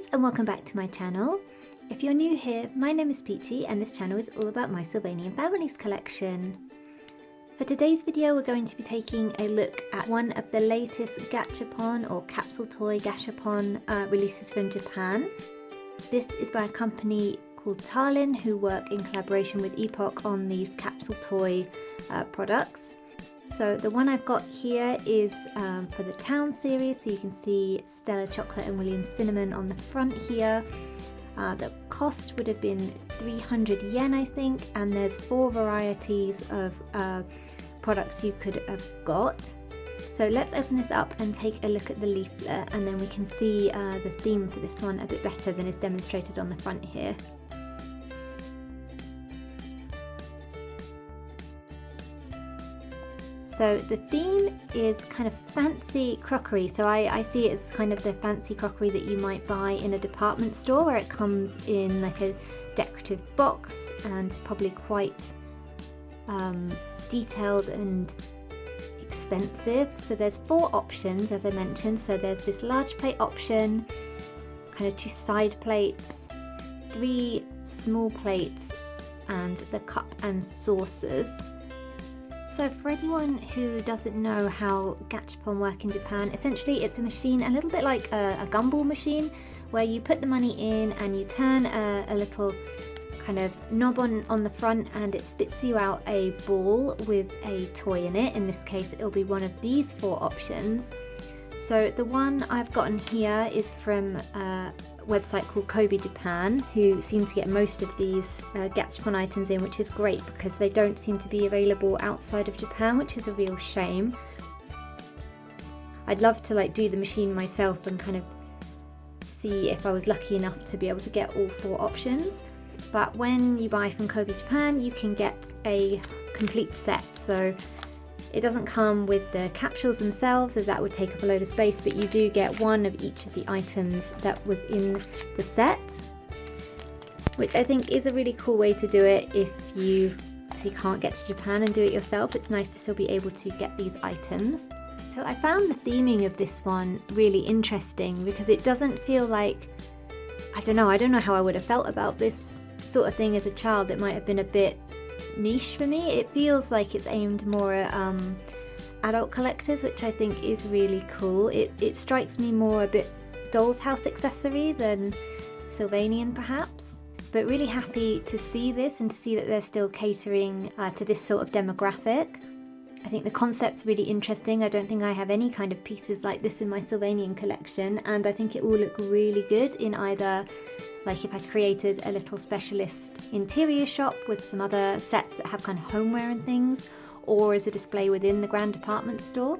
guys, and welcome back to my channel. If you're new here, my name is Peachy and this channel is all about my Sylvanian families collection. For today's video we're going to be taking a look at one of the latest Gachapon or capsule toy Gashapon releases from Japan. This is by a company called Tableware who work in collaboration with Epoch on these capsule toy products. So the one I've got here is for the Town series, so you can see Stella Chocolate and William Cinnamon on the front here. The cost would have been 300 yen I think, and there's 4 varieties of products you could have got. So let's open this up and take a look at the leaflet, and then we can see the theme for this one a bit better than is demonstrated on the front here. So the theme is kind of fancy crockery, so I see it as kind of the fancy crockery that you might buy in a department store where it comes in like a decorative box and probably quite detailed and expensive. So there's 4 options as I mentioned, so there's this large plate option, kind of 2 side plates, 3 small plates and the cup and saucers. So for anyone who doesn't know how Gachapon work in Japan, essentially it's a machine a little bit like a gumball machine where you put the money in and you turn a little kind of knob on the front and it spits you out a ball with a toy in it. In this case it'll be one of these 4 options. So the one I've gotten here is from a website called Kobe Japan, who seem to get most of these Gachapon items in, which is great because they don't seem to be available outside of Japan, which is a real shame. I'd love to do the machine myself and kind of see if I was lucky enough to be able to get all 4 options, but when you buy from Kobe Japan you can get a complete set. So it doesn't come with the capsules themselves, as that would take up a load of space, but you do get one of each of the items that was in the set, which I think is a really cool way to do it if you can't get to Japan and do it yourself. It's nice to still be able to get these items. So I found the theming of this one really interesting because it doesn't feel like, I don't know how I would have felt about this sort of thing as a child. It might have been a bit niche for me. It feels like it's aimed more at adult collectors, which I think is really cool. It strikes me more a bit doll's house accessory than Sylvanian perhaps, but really happy to see this and to see that they're still catering to this sort of demographic. I think the concept's really interesting. I don't think I have any kind of pieces like this in my Sylvanian collection, and I think it will look really good in either, like if I created a little specialist interior shop with some other sets that have kind of homeware and things, or as a display within the grand department store.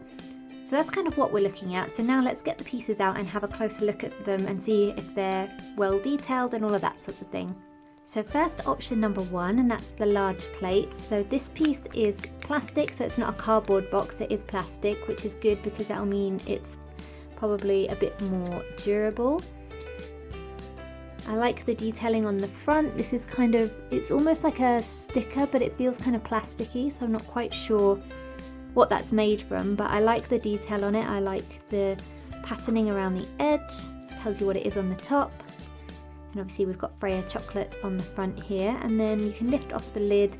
So that's kind of what we're looking at. So now let's get the pieces out and have a closer look at them and see if they're well detailed and all of that sort of thing. So first option number 1, and that's the large plate. So this piece is plastic, so it's not a cardboard box, it is plastic, which is good because that'll mean it's probably a bit more durable. I like the detailing on the front. This is kind of, it's almost like a sticker, but it feels kind of plasticky, so I'm not quite sure what that's made from, but I like the detail on it. I like the patterning around the edge, tells you what it is on the top. And obviously we've got Freya chocolate on the front here, and then you can lift off the lid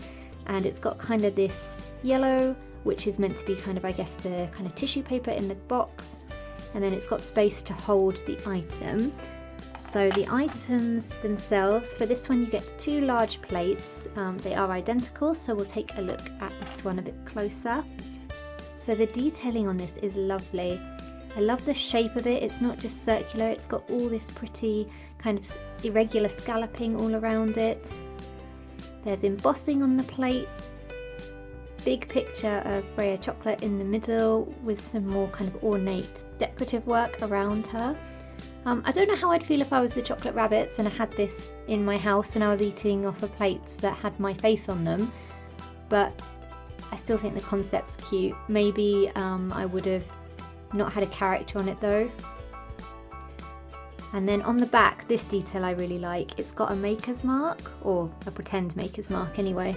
and it's got kind of this yellow, which is meant to be kind of, I guess, the kind of tissue paper in the box, and then it's got space to hold the item. So the items themselves, for this one you get 2 large plates. They are identical, so we'll take a look at this one a bit closer. So the detailing on this is lovely. I love the shape of it. It's not just circular, it's got all this pretty kind of irregular scalloping all around it. There's embossing on the plate. Big picture of Freya chocolate in the middle with some more kind of ornate decorative work around her. I don't know how I'd feel if I was the chocolate rabbits and I had this in my house and I was eating off of plates that had my face on them, but I still think the concept's cute. Maybe I would have not had a character on it though. And then on the back, this detail I really like. It's got a maker's mark, or a pretend maker's mark anyway.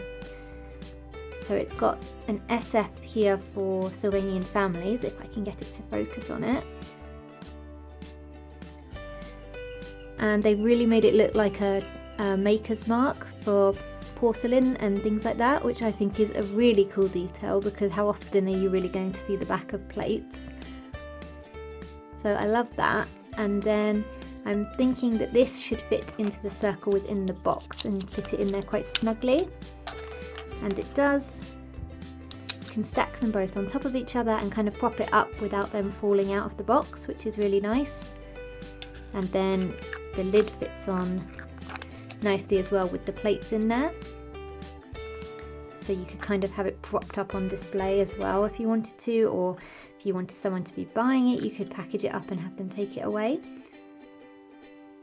So it's got an SF here for Sylvanian families, if I can get it to focus on it. and they really made it look like a maker's mark for porcelain and things like that, which I think is a really cool detail, because how often are you really going to see the back of plates? So I love that. And then I'm thinking that this should fit into the circle within the box and fit it in there quite snugly, and it does. You can stack them both on top of each other and kind of prop it up without them falling out of the box, which is really nice. And then the lid fits on nicely as well with the plates in there, so you could kind of have it propped up on display as well if you wanted to, or if you wanted someone to be buying it, you could package it up and have them take it away.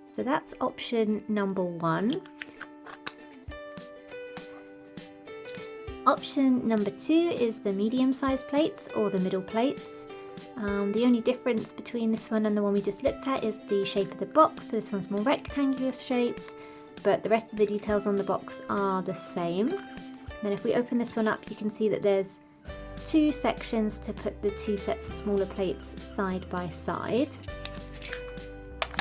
So that's option number 1. Option number 2 is the medium-sized plates or the middle plates. The only difference between this one and the one we just looked at is the shape of the box. So this one's more rectangular shaped, but the rest of the details on the box are the same. Then if we open this one up, you can see that there's 2 sections to put the 2 sets of smaller plates side by side.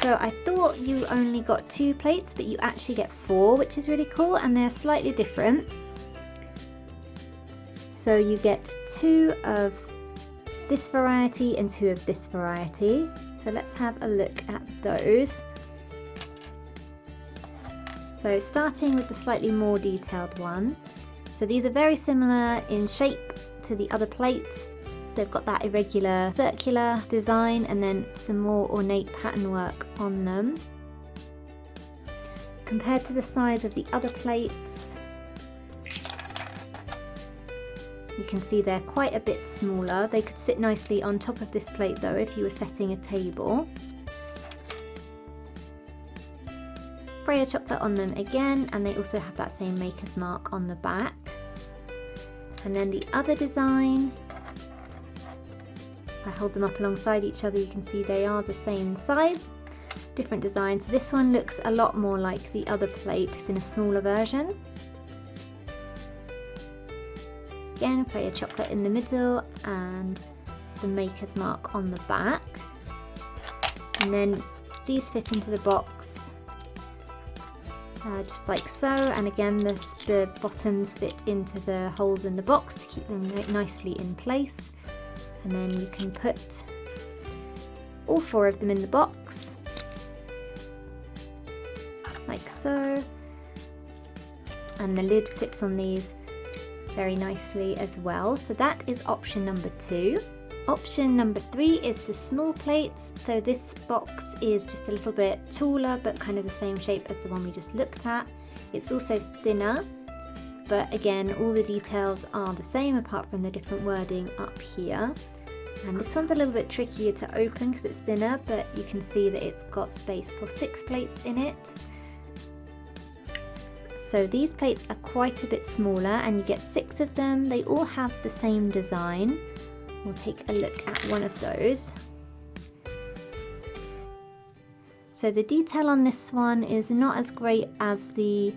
So I thought you only got 2 plates, but you actually get 4, which is really cool, and they're slightly different. So you get 2 of this variety and 2 of this variety. So let's have a look at those. So starting with the slightly more detailed one. So these are very similar in shape to the other plates. They've got that irregular circular design and then some more ornate pattern work on them. Compared to the size of the other plates, you can see they're quite a bit smaller. They could sit nicely on top of this plate though if you were setting a table. Freya chocolate on them again, and they also have that same maker's mark on the back. And then the other design, I hold them up alongside each other, you can see they are the same size, different designs. This one looks a lot more like the other plate, it's in a smaller version. Again, Freya chocolate in the middle and the maker's mark on the back. And then these fit into the box just like so, and again the bottoms fit into the holes in the box to keep them nicely in place. And then you can put all 4 of them in the box like so, and the lid fits on these very nicely as well. So that is option number 2. Option number 3 is the small plates. So this box is just a little bit taller but kind of the same shape as the one we just looked at. It's also thinner, but again all the details are the same apart from the different wording up here. And this one's a little bit trickier to open because it's thinner, but you can see that it's got space for 6 plates in it. So these plates are quite a bit smaller and you get 6 of them. They all have the same design. We'll take a look at one of those. So the detail on this one is not as great as the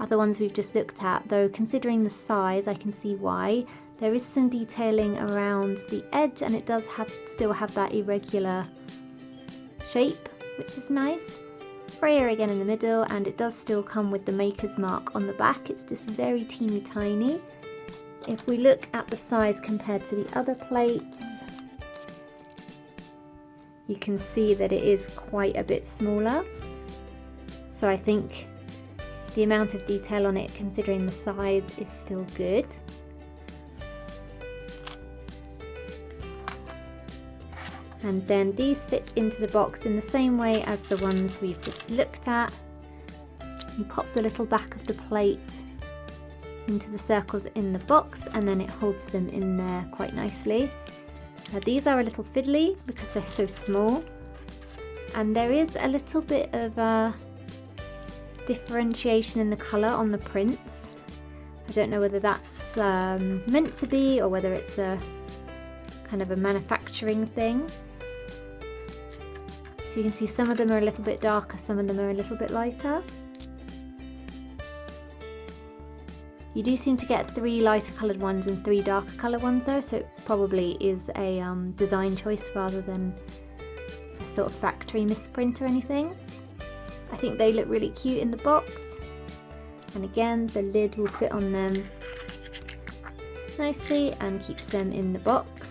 other ones we've just looked at, though considering the size I can see why. There is some detailing around the edge and it does still have that irregular shape, which is nice. Freya again in the middle, and it does still come with the maker's mark on the back. It's just very teeny tiny. If we look at the size compared to the other plates, you can see that it is quite a bit smaller. So I think the amount of detail on it, considering the size, is still good. And then these fit into the box in the same way as the ones we've just looked at. You pop the little back of the plate into the circles in the box and then it holds them in there quite nicely. These are a little fiddly because they're so small, and there is a little bit of a differentiation in the colour on the prints. I don't know whether that's meant to be or whether it's a kind of a manufacturing thing. So you can see some of them are a little bit darker, some of them are a little bit lighter. You do seem to get 3 lighter coloured ones and 3 darker coloured ones though, so it probably is a design choice rather than a sort of factory misprint or anything. I think they look really cute in the box. And again, the lid will fit on them nicely and keeps them in the box.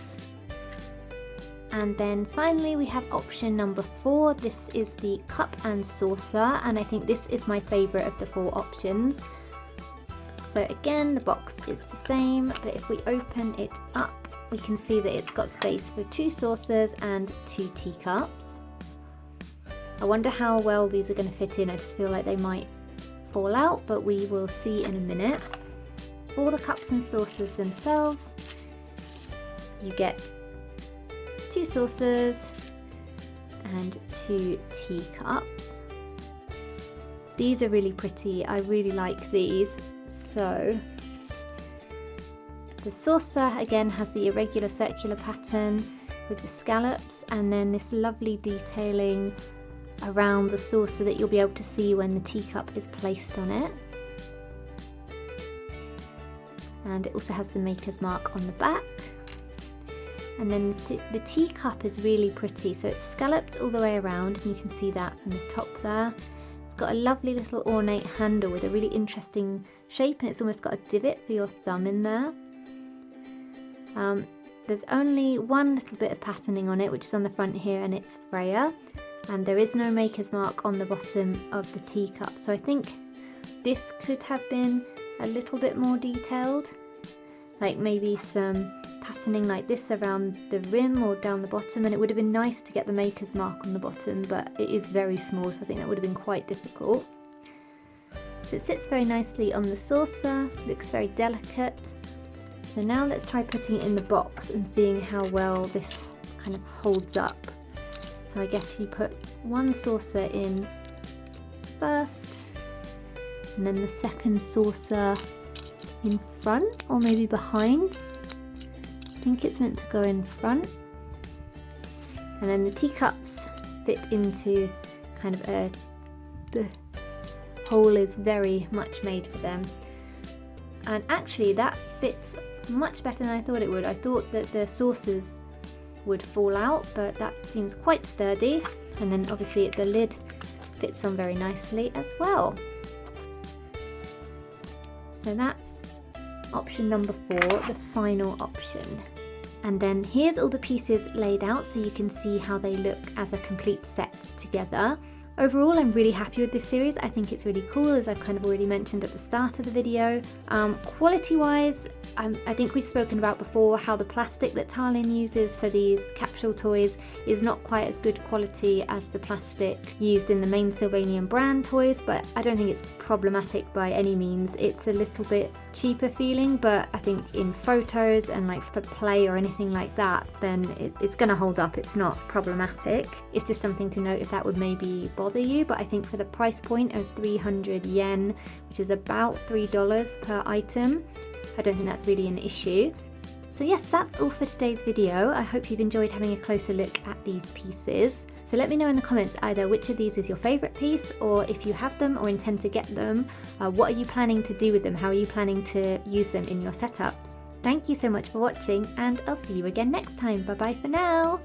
And then finally we have option number 4. This is the cup and saucer, and I think this is my favourite of the 4 options. So again, the box is the same, but if we open it up, we can see that it's got space for 2 saucers and 2 teacups. I wonder how well these are going to fit in. I just feel like they might fall out, but we will see in a minute. For the cups and saucers themselves, you get 2 saucers and 2 teacups. These are really pretty. I really like these. So the saucer again has the irregular circular pattern with the scallops, and then this lovely detailing around the saucer that you'll be able to see when the teacup is placed on it. And it also has the maker's mark on the back. And then the teacup is really pretty, so it's scalloped all the way around, and you can see that from the top there. It's got a lovely little ornate handle with a really interesting shape, and it's almost got a divot for your thumb in there. There's only one little bit of patterning on it, which is on the front here, and it's Freya, and there is no maker's mark on the bottom of the teacup, so I think this could have been a little bit more detailed, like maybe some patterning like this around the rim or down the bottom, and it would have been nice to get the maker's mark on the bottom, but it is very small, so I think that would have been quite difficult. So it sits very nicely on the saucer, looks very delicate. So now let's try putting it in the box and seeing how well this kind of holds up. So I guess you put one saucer in first, and then the second saucer in front, or maybe behind. I think it's meant to go in front. And then the teacups fit into kind of the hole is very much made for them. And actually that fits much better than I thought it would. I thought that the saucers would fall out, but that seems quite sturdy. And then obviously the lid fits on very nicely as well. So that's option number 4, the final option. And then here's all the pieces laid out so you can see how they look as a complete set together. Overall, I'm really happy with this series. I think it's really cool, as I've kind of already mentioned at the start of the video. Quality wise, I think we've spoken about before how the plastic that Tarlin uses for these capsule toys is not quite as good quality as the plastic used in the main Sylvanian brand toys, but I don't think it's problematic by any means. It's a little bit cheaper feeling, but I think in photos and like for play or anything like that, then it's going to hold up. It's not problematic. It's just something to note if that would maybe bother you, but I think for the price point of 300 yen, which is about $3 per item, I don't think that's really an issue. So yes, that's all for today's video. I hope you've enjoyed having a closer look at these pieces. So let me know in the comments either which of these is your favourite piece, or if you have them or intend to get them, what are you planning to do with them? How are you planning to use them in your setups? Thank you so much for watching, and I'll see you again next time. Bye bye for now!